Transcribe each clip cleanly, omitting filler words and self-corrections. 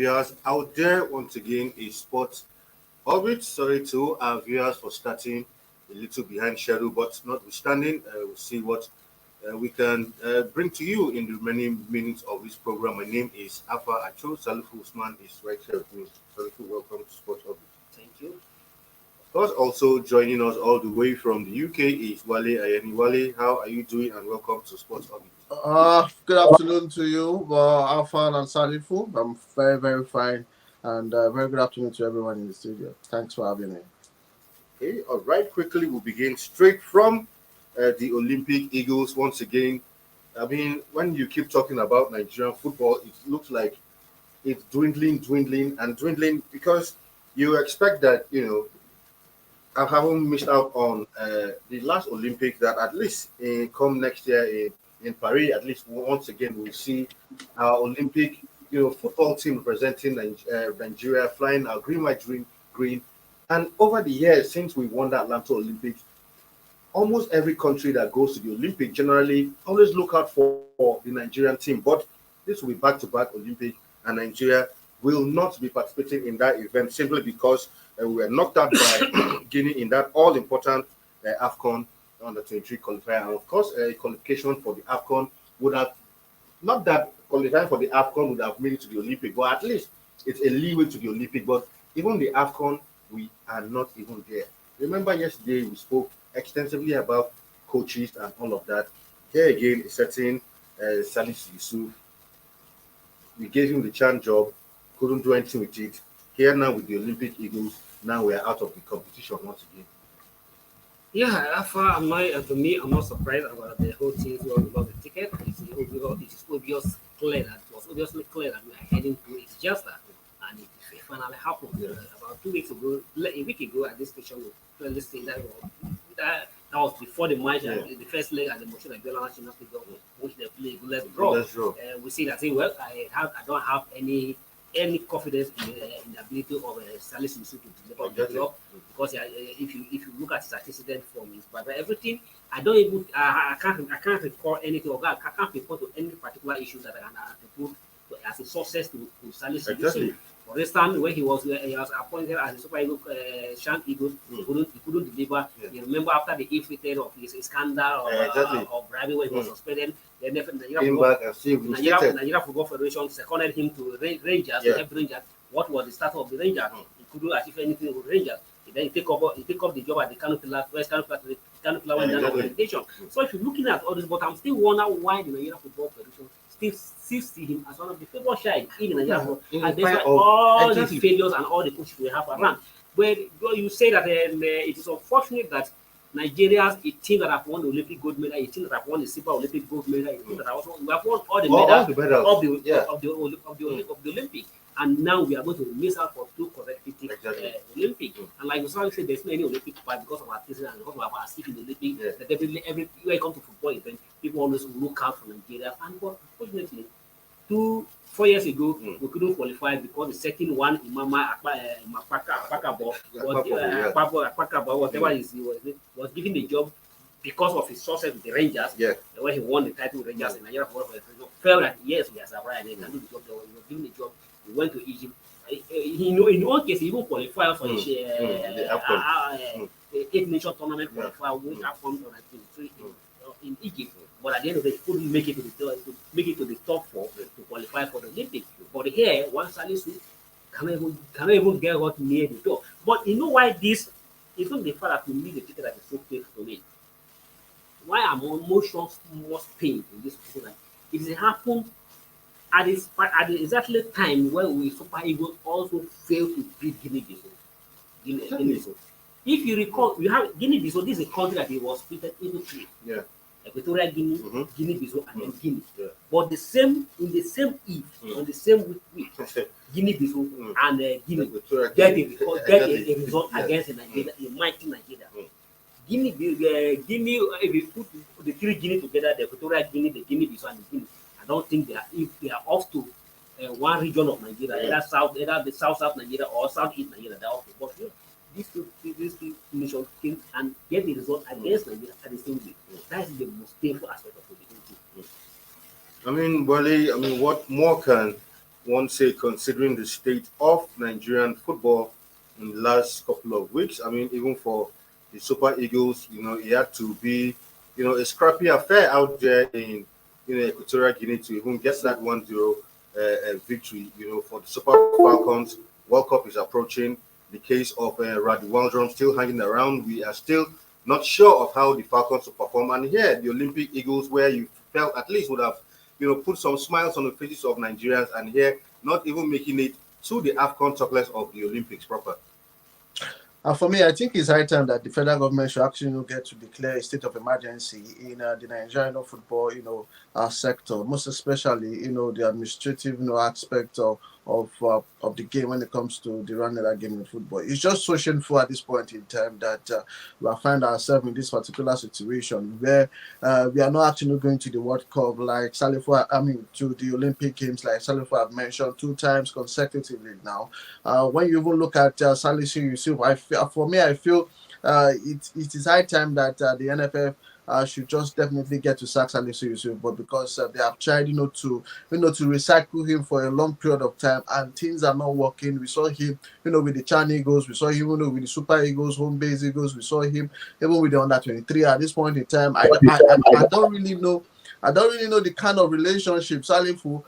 viewers out there. Once again, a sport orbit. Sorry to our viewers for starting a little behind schedule, but notwithstanding, we'll see what we can bring to you in the remaining minutes of this program. My name is Alpha Acho. Salifu Usman is right here with me. Salifu, welcome to Sport Orbit. Thank you. Of course, also joining us all the way from the UK is Wale Ayeni. Wale, how are you doing? And welcome to Sport Orbit. Good afternoon to you, Alfan and Salifu. I'm very fine, and very good afternoon to everyone in the studio. Thanks for having me. Okay, all right. Quickly, we'll begin straight from the Olympic Eagles once again. I mean, when you keep talking about Nigerian football, it looks like it's dwindling because you expect that, I haven't missed out on the last Olympic that at least come next year in Paris, at least once again, we'll see our Olympic, football team representing Nigeria flying our green, white, green. And over the years, since we won the Atlanta Olympics, almost every country that goes to the Olympic generally always look out for the Nigerian team. But this will be back-to-back Olympic, and Nigeria will not be participating in that event simply because we were knocked out by Guinea in that all-important AFCON under 23 qualifier. And of course, a qualification for the AFCON would have, not that qualifying for the AFCON would have made it to the Olympic, but at least it's a leeway to the Olympic. But even the AFCON, we are not even there. Remember yesterday we spoke extensively about coaches and all of that. Here again, a certain Salis Yusuf, we gave him the chance job, couldn't do anything with it. Here now with the Olympic Eagles, now we are out of the competition once again. Yeah, for me, I'm not surprised about the whole thing. We got the ticket. It is obviously clear that we are heading to it. Just that, and it finally happened. Yeah. About 2 weeks ago, a week ago at this station, we clearly say that was before the match, the first leg at the Motion Abiola National Stadium, which they play let's draw. We see that saying, well, I don't have any confidence in the ability of Salis Yusuf to deliver the job because if you look at statistics form, but everything I can't recall anything of that. I can't report to any particular issues that I can put as a success to Salis Yusuf. For instance, when he was appointed as a Super Eagle, Shan Eagles, he couldn't deliver. Yeah. You remember after the infiltrated of his scandal of bribery when he was suspended, then Nigeria Football Federation seconded him to Rangers, to help Rangers. What was the status of the Rangers? He couldn't achieve anything with Rangers. Then he take up the job at the Canopilla, West Canopilla went down organization. So if you're looking at all this, but I'm still wondering why the Nigeria Football Federation still see him as one of the favorite shy in Nigeria, and despite all these failures and all the coaches we have around. But you say that it is unfortunate that Nigeria, a team that have won the Olympic gold medal, a team that have won the silver Olympic gold medal, a team that have also we have won all the medals of the Olympic, and now we are going to miss out for 2 consecutive Olympic. And like you said, there's no any Olympic part because of our season and because of our seat in the Olympic. That definitely everywhere you come to football event, people always look out for Nigeria. And but fortunately, 4 years ago, we couldn't qualify because the second one, Imama whatever he was given the job because of his success with the Rangers. When he won the title with Rangers in Nigeria, felt that yes, we are surprised. He can do the job. He was given the job. He went to Egypt. In all cases, he even qualified for the 8-nation tournament qualifier, which happened in Egypt. But at the end of it, he couldn't make it to the top 4 to qualify for the Olympics. But here, one Salisu cannot even get what near the door. But you know why this? It's not the fact that we need the ticket that is so painful to me. Why I'm most pain in this situation? It happened at the exactly time when we Super Eagles also failed to beat Guinea-Bissau. If you recall, we have Guinea-Bissau. This is a country that it was split into 3. Equatorial Guinea, Guinea-Bissau, and then Guinea. But in the same eve, on the same week, Guinea-Bissau and Guinea get a result against Nigeria, a mighty Nigeria. Guinea, if you put the 3 Guinea together, the Equatorial Guinea, the Guinea-Bissau, and the Guinea, I don't think if they are off to one region of Nigeria, either the South Nigeria or Southeast Nigeria, they're off to. But these two nations came and get the result against Nigeria at the same day. That is the most painful aspect of the whole thing. I mean, Wale, what more can one say, considering the state of Nigerian football in the last couple of weeks. I mean, even for the Super Eagles, it had to be, a scrappy affair out there in, Equatorial Guinea to even get that 1-0 victory. For the Super Falcons, World Cup is approaching. The case of Radi Waldron still hanging around. We are still not sure of how the Falcons will perform. And here, the Olympic Eagles, where you felt at least would have, put some smiles on the faces of Nigerians, and here not even making it to the AFCON chocolates of the Olympics proper. For me, I think it's high time that the federal government should actually get to declare a state of emergency in the Nigerian football, sector, most especially, the administrative, aspect of the game when it comes to the running that game in football. It's just so shameful at this point in time that we find ourselves in this particular situation where we are not actually going to the World Cup like to the Olympic Games like Salifu have mentioned 2 times consecutively now. When you even look at Salisu Yusuf, I feel it is high time that the NFF should just definitely get to sack Salisu Yusuf, but because they have tried, to recycle him for a long period of time, and things are not working. We saw him, with the Chan Eagles. We saw him, with the Super Eagles, home base Eagles. We saw him even with the under-23. At this point in time, I don't really know. I don't really know the kind of relationship Salifu,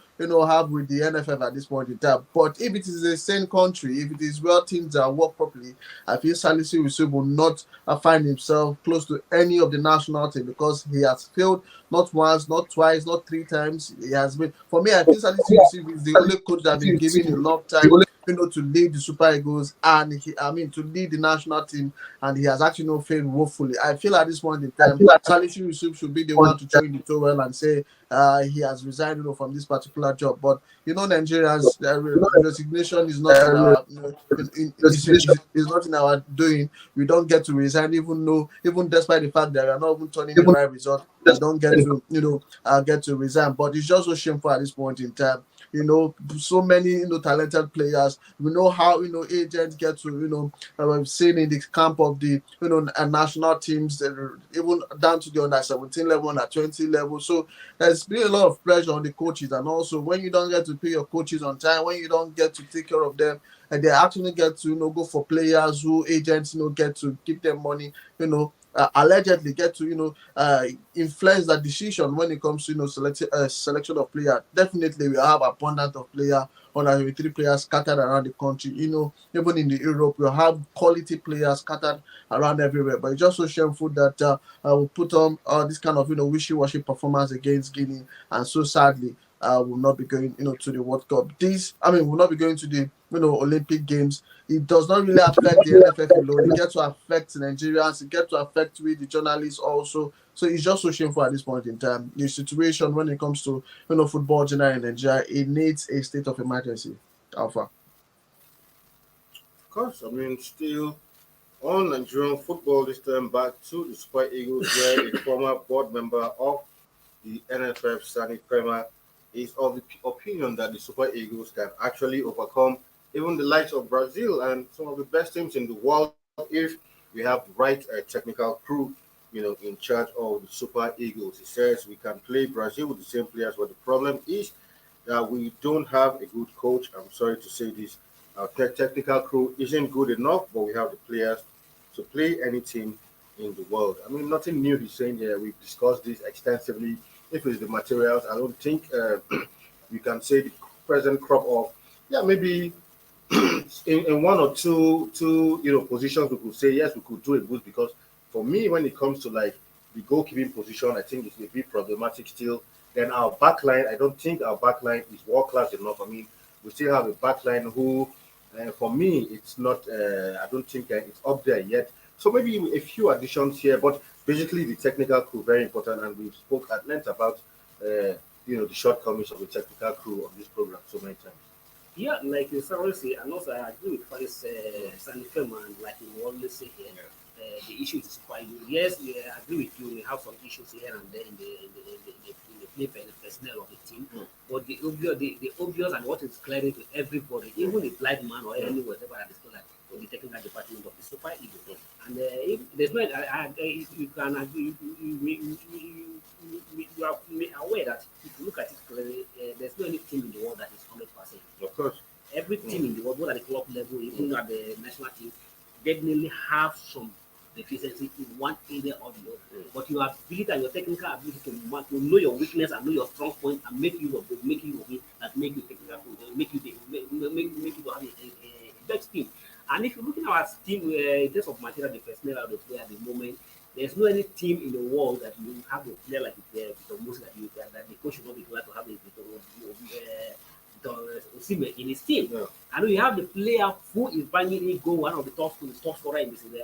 have with the NFF at this point in time. But if it is the same country, if it is where things are work properly, I feel Salisu Yusuf will not find himself close to any of the national team because he has failed not once, not twice, not 3 times. He has been, for me, I think Salisu Yusuf is the only coach that has been given enough time, to lead the Super Eagles and to lead the national team, and he has actually failed woefully. I feel at this point in time, Salisu Yusuf should be the one to throw in the towel and say he has resigned from this particular job. But Nigerians, resignation is not in our is not in our doing. We don't get to resign, even despite the fact that we are not even turning the right result. We don't get to get to resign. But it's just so shameful at this point in time. So many talented players. We know how agents get to we've seen in the camp of the national teams, even down to the under 17 level, under 20 level. So there's been a lot of pressure on the coaches, and also when you don't get to pay your coaches on time, when you don't get to take care of them, and they actually get to go for players who agents get to give them money, allegedly get to influence that decision when it comes to selection of players. Definitely we have abundance of players, under 3 players scattered around the country. Even in the Europe we have quality players scattered around everywhere. But it's just so shameful that we put on this kind of wishy-washy performance against Guinea, and so sadly will not be going to the World Cup. Will not be going to the Olympic Games. It does not really affect the NFF alone. It gets to affect Nigerians. It gets to affect the journalists also. So it's just so shameful at this point in time. The situation when it comes to football generally in Nigeria, it needs a state of emergency. Alpha. Of course, still on Nigerian football this time, back to the Super Eagles, where a former board member of the NFF, Sani Prema, is of the opinion that the Super Eagles can actually overcome even the likes of Brazil and some of the best teams in the world if we have the right technical crew, in charge of the Super Eagles. He says we can play Brazil with the same players, but the problem is that we don't have a good coach. I'm sorry to say this. Our technical crew isn't good enough, but we have the players to play any team in the world. Nothing new he's saying here. We've discussed this extensively. If it's the materials, I don't think we can say the present crop of, maybe in 1 or 2 positions we could say, yes, we could do a boost, because for me, when it comes to like the goalkeeping position, I think it's a bit problematic still. Then our backline, I don't think our backline is world-class enough. We still have a backline who, for me, it's not, I don't think it's up there yet. So maybe a few additions here, but basically the technical crew, very important, and we spoke at length about, the shortcomings of the technical crew on this program so many times. Yeah, like you always say, and also I agree with Paris Sandy Ferman, like you always say here. The issue is quite new. Yes, I agree with you. We have some issues here and there in the play and the personnel of the team. But the obvious and what is clear to everybody, even a blind man or any whatever at the school, like the technical department of the Super Eagles. And if there's no, you can agree. You are aware that if you look at it clearly, there's no any team in the world that is 100% level, even at the national team, definitely have some deficiency in one area or the other. But your ability and your technical ability to know your weakness and know your strong point and make use of it, that make you technical, make you have a best team. And if you're looking at our team in terms of material, the personnel out of there at the moment, there's no any team in the world that you have a player like the most that the coach should not be glad to have Osimhen in his team. Yeah. I know you have the player who is banging in goal, one of the top scorer in the city,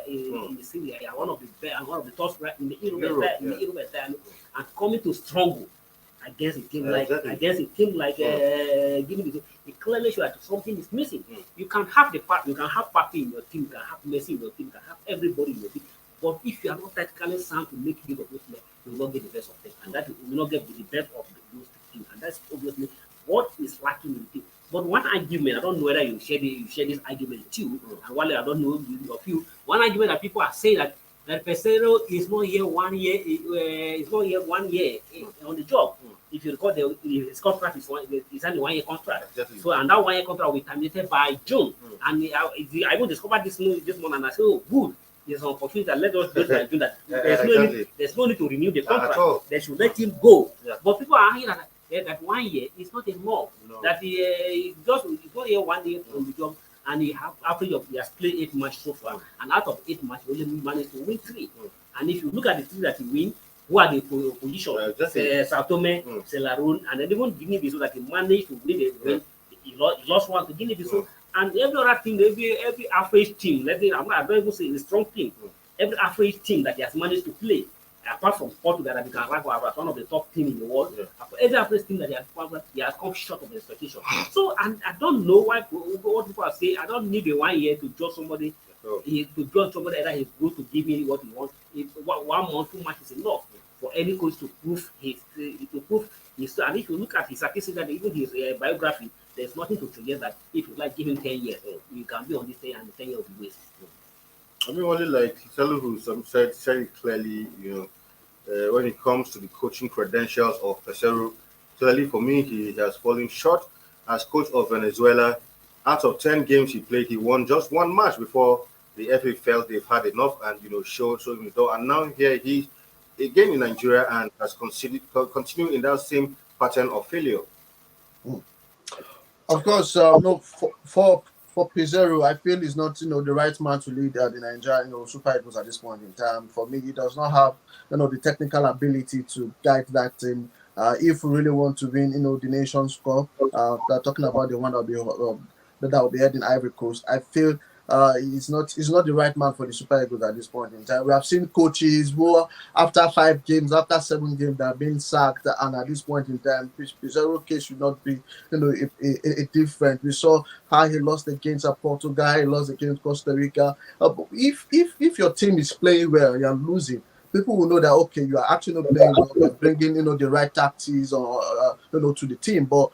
one of the best, one of the top scorer in the Europe, and coming to struggle against a team Guinea. It clearly shows that something is missing. You can have you can have Papi in your team, you can have Messi in your team, you can have everybody in your team. But if you are not tactically sound to make use of those players, you will not get the best of them, and that you will not get the best of those teams, and that's obviously what is lacking in the team. But one argument, I don't know whether you share this argument too, and while I don't know your view, one argument that people are saying that Pesero is not here 1 year, is not here 1 year on the job. If you recall, his contract is only 1 year contract. Exactly. So, and that 1 year contract will be terminated by June. And I will discover this morning, and I say, oh, good. There's an opportunity that let us do that. There's no need to renew the contract. They should let him go. Yeah. But people are arguing that 1 year is not enough. No. That he's not here 1 year on the job, and he has played 8 matches so far, and out of 8 matches, he only managed to win 3. And if you look at the 3 that he win, who are the opposition? Sao Tome, Selaroon, and then even Guinea-Bissau that he managed to win. He lost 1 to Guinea-Bissau. And every other team, every average team, let's say, I don't even say it's a strong team, every average team that he has managed to play, apart from Portugal that he can rank as one of the top teams in the world, every average team that he has come short of expectation. So, and I don't know what people are saying. I don't need a 1 year to judge somebody. To judge somebody that he's good to give me what he wants. 1 month, 2 months is enough for any coach to prove his. And if you look at his statistics and even his biography, there's nothing to suggest that if you like give him 10 years, you can be on this 10 and the 10 years will be wasted. I mean, only like Telu who said it clearly, when it comes to the coaching credentials of Pesero, clearly for me, he has fallen short as coach of Venezuela. Out of 10 games he played, he won just 1 match before the FA felt they've had enough and, showed him the door. And now here he's again in Nigeria and has continued in that same pattern of failure. Of course, no, for Pizarro, I feel he's not, the right man to lead the Nigeria, Super Eagles at this point in time. For me, he does not have, the technical ability to guide that team. If we really want to win, the Nations Cup, they're talking about the one that will be heading Ivory Coast. I feel he's not the right man for the Super Eagles at this point in time. We have seen coaches who, after 5 games, after 7 games, they have been sacked, and at this point in time, Pizarro case should not be, a different. We saw how he lost against Portugal, he lost against Costa Rica. But if your team is playing well, you're losing, people will know that, okay, you are actually not playing well, you're bringing, the right tactics or, to the team. But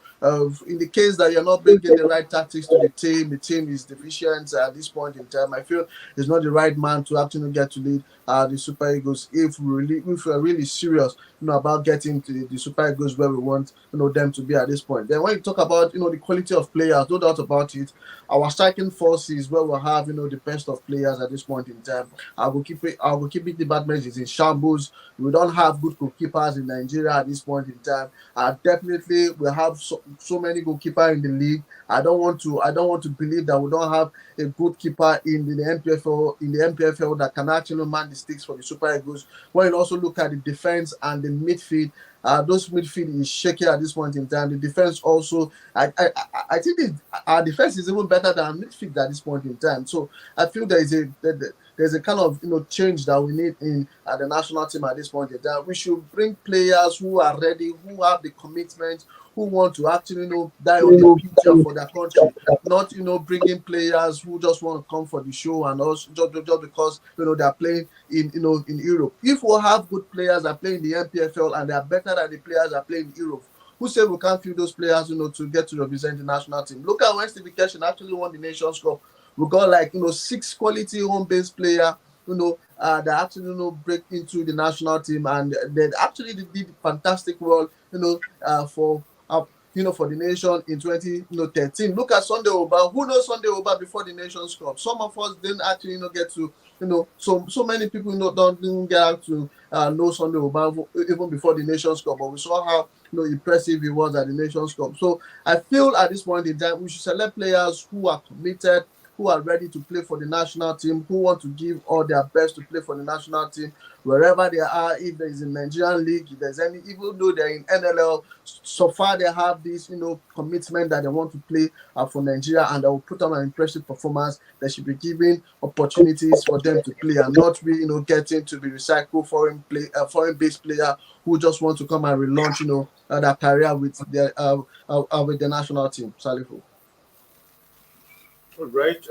in the case that you're not bringing the right tactics to the team is deficient at this point in time. I feel he's not the right man to actually get to lead the Super Eagles if we're really serious, about getting to the Super Eagles where we want, them to be at this point. Then when you talk about, the quality of players, no doubt about it, our striking force is where we'll have, the best of players at this point in time. Our goalkeeping department is in shambles. We don't have good goalkeepers in Nigeria at this point in time. Definitely we have so many goalkeepers in the league. I don't want to believe that we don't have a good keeper in the MPFL that can actually man the sticks for the Super Eagles. When you also look at the defense and the midfield, those midfield is shaky at this point in time. The defense also, I think our defense is even better than midfield at this point in time. So I feel there's a kind of change that we need in the national team at this point in time. We should bring players who are ready, who have the commitment, who want to actually die on the picture for their country, not bringing players who just want to come for the show and also just because they're playing in Europe. If we have good players that play in the MPFL and they are better than the players that play in Europe, who say we can't field those players to get to represent the national team? Look at when Steve Keshin actually won the Nations Cup. We got 6 quality home-based players that actually break into the national team, and they actually did fantastic well for for the nation in 2013. Look at Sunday Oba. Who knows Sunday Oba before the Nations Cup? Some of us didn't actually get to, so many people didn't get to know Sunday Oba even before the Nations Cup. But we saw how impressive he was at the Nations Cup. So I feel at this point in time we should select players who are committed, who are ready to play for the national team, who want to give all their best to play for the national team, wherever they are. If there is a Nigerian league, if there's any, even though they're in NLL, so far they have this, commitment that they want to play for Nigeria, and they will put on an impressive performance. They should be given opportunities for them to play, and not be, getting to be recycled foreign-based player who just want to come and relaunch, their career with the national team. Salifu. All right.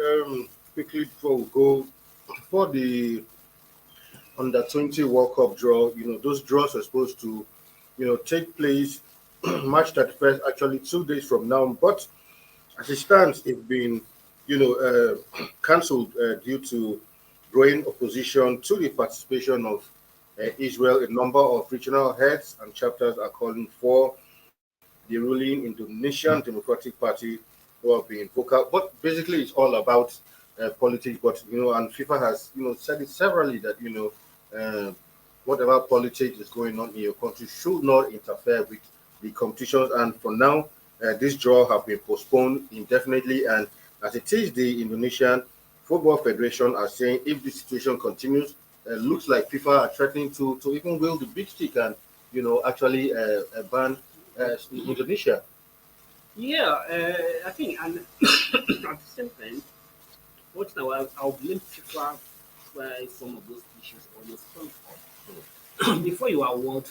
Quickly before we go, for the under 20 World Cup draw, those draws are supposed to, take place March 31st, actually 2 days from now. But as it stands, it's been, cancelled due to growing opposition to the participation of Israel. A number of regional heads and chapters are calling for the ruling Indonesian Democratic Party who have been vocal. But basically, it's all about politics. But, and FIFA has, said it severally that, whatever politics is going on in your country should not interfere with the competitions. And for now, this draw have been postponed indefinitely. And as it is, the Indonesian Football Federation are saying if this situation continues, looks like FIFA are threatening to even wield the big stick and, actually ban Indonesia. Yeah, I think, and at the same time, what now I'll blame FIFA why some of those issues always come up. Before you award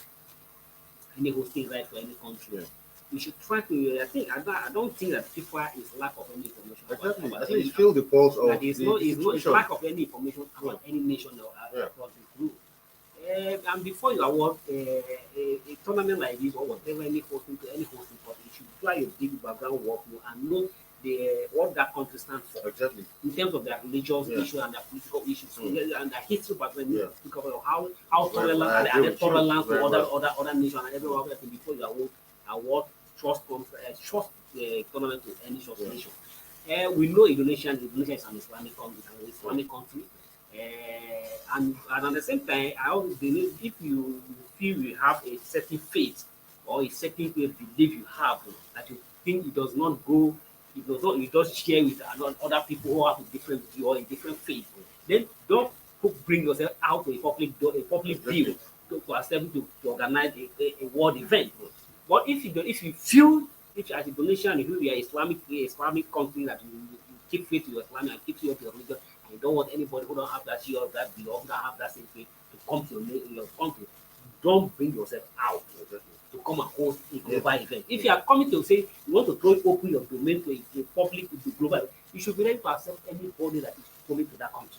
any hosting right for any country, you should try to. I don't think that FIFA is lack of any information. Exactly. I think it's feel the pulse of that it's lack of any information about any nation across the group. And before you award a tournament like this or whatever any hosting party, you should try your deep background work and know what that country stands for. Exactly. In terms of their religious issues and their political issues, and their history background, because of how tolerant and they tolerant to other nations and everyone else before you award trust tournament to any sort of nation. We know Indonesia is an Islamic country. And at the same time, I always believe if you feel you have a certain faith or a certain belief you have that you think it does not go, you just share with other people who have a different view or a different faith, then don't bring yourself out to a public view to accept to organize a world event. But if you feel if as a donation, if you are Islamic country that you keep faith to your Islam and keep faith to your religion, and you don't want anybody who don't have that view or that view or don't have that same faith to come to your country, don't bring yourself out to come and host a global event. If you are coming to say you want to open your domain to a public to global, you should be ready to accept anybody that is coming to that country.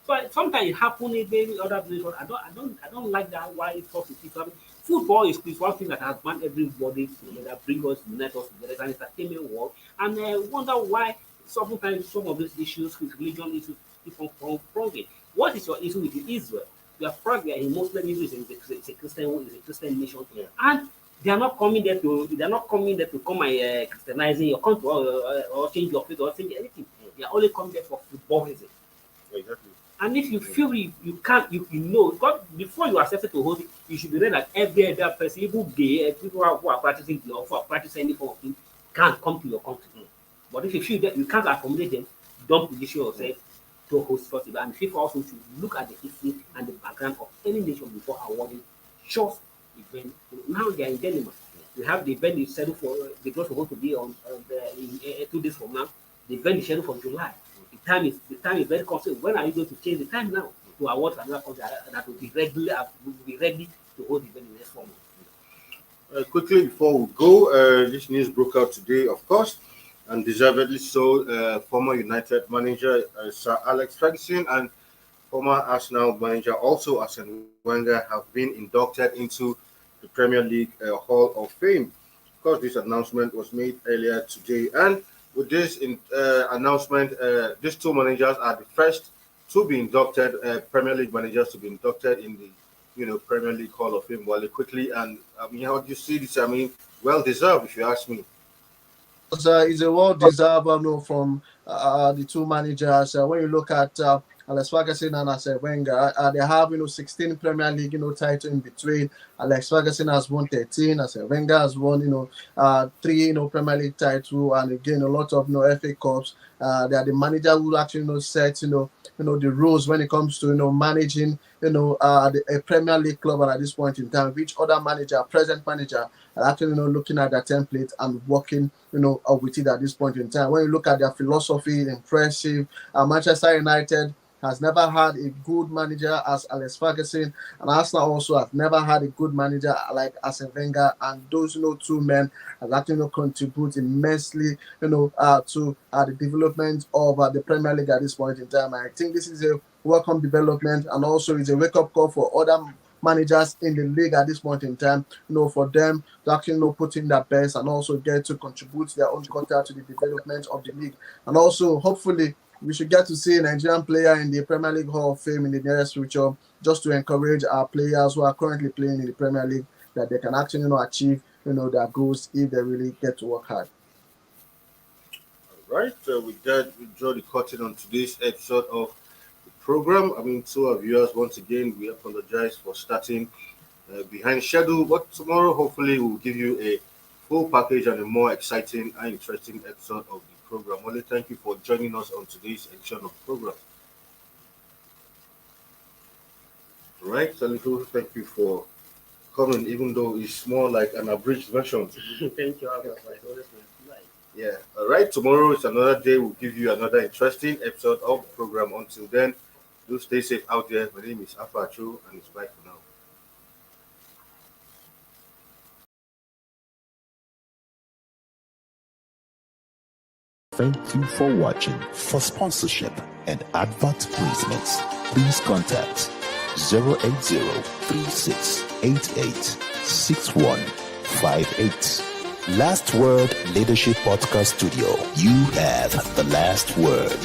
So sometimes it happens in other nations. I don't like that. Why it talks to people. Football is one thing that has bound everybody together, bring us, unite us together. It's an entertainment world, and I wonder why sometimes some of these issues with religion issues keep on progressing. What is your issue with Israel? You are probably a Muslim Israel is a Christian nation, and they are not coming there to come and Christianizing your country or change your faith or change anything. They are only coming there for football reasons. Exactly. And if you feel you can't, you know, because before you accept it to hold it, you should be ready that every other person, even gay, people who are practicing or who are practicing any form of thing, can't come to your country. But if you feel that you can't accommodate them, don't position yourself to host festival. And FIFA also should look at the history and the background of any nation before awarding just event. Now they are in Denmark. We have the event is scheduled for the draw supposed to be on 2 days from now. The event is scheduled for July. The time is very constant. When are you going to change the time now to award another country that will be ready to hold the event in the next 4 months? Quickly before we go, this news broke out today, of course, and deservedly so. Former United manager Sir Alex Ferguson and former Arsenal manager also Arsene Wenger have been inducted into the Premier League Hall of Fame. Of course, this announcement was made earlier today, and with this announcement, these two managers are the first to be inducted, Premier League managers to be inducted in the Premier League Hall of Fame. Well, quickly, and I mean, how do you see this? I mean, well deserved, if you ask me. It's a well-deserved from the two managers. When you look at Alex Ferguson and Arsene Wenger, they have 16 Premier League title in between. Alex Ferguson has won 13. Arsene Wenger has won 3 Premier League title, and again a lot of FA Cups. They are the manager who actually set the rules when it comes to managing a Premier League club at this point in time. Which other manager, present manager, are actually looking at their template and working with it at this point in time. When you look at their philosophy, impressive. Manchester United has never had a good manager as Alex Ferguson, and Arsenal also have never had a good manager like Arsene Wenger, and those two men have actually contribute immensely to the development of the Premier League at this point in time. I think this is a welcome development, and also is a wake-up call for other managers in the league at this point in time, for them to actually put in their best and also get to contribute their own quota to the development of the league. And also, hopefully, we should get to see a Nigerian player in the Premier League Hall of Fame in the nearest future, just to encourage our players who are currently playing in the Premier League that they can actually achieve their goals if they really get to work hard. All right, with that, we draw the curtain on today's episode of program. To our viewers, once again, we apologize for starting behind schedule, but tomorrow, hopefully, we'll give you a full package and a more exciting and interesting episode of the program. Only thank you for joining us on today's edition of the program. All right, Salifu, thank you for coming, even though it's more like an abridged version. Thank you. Yeah, all right, tomorrow is another day. We'll give you another interesting episode of the program. Until then, do stay safe out there. My name is Apacho, and it's bye for now. Thank you for watching. For sponsorship and advert placements, please contact 080-3688-6158. Last Word Leadership Podcast Studio. You have the last word.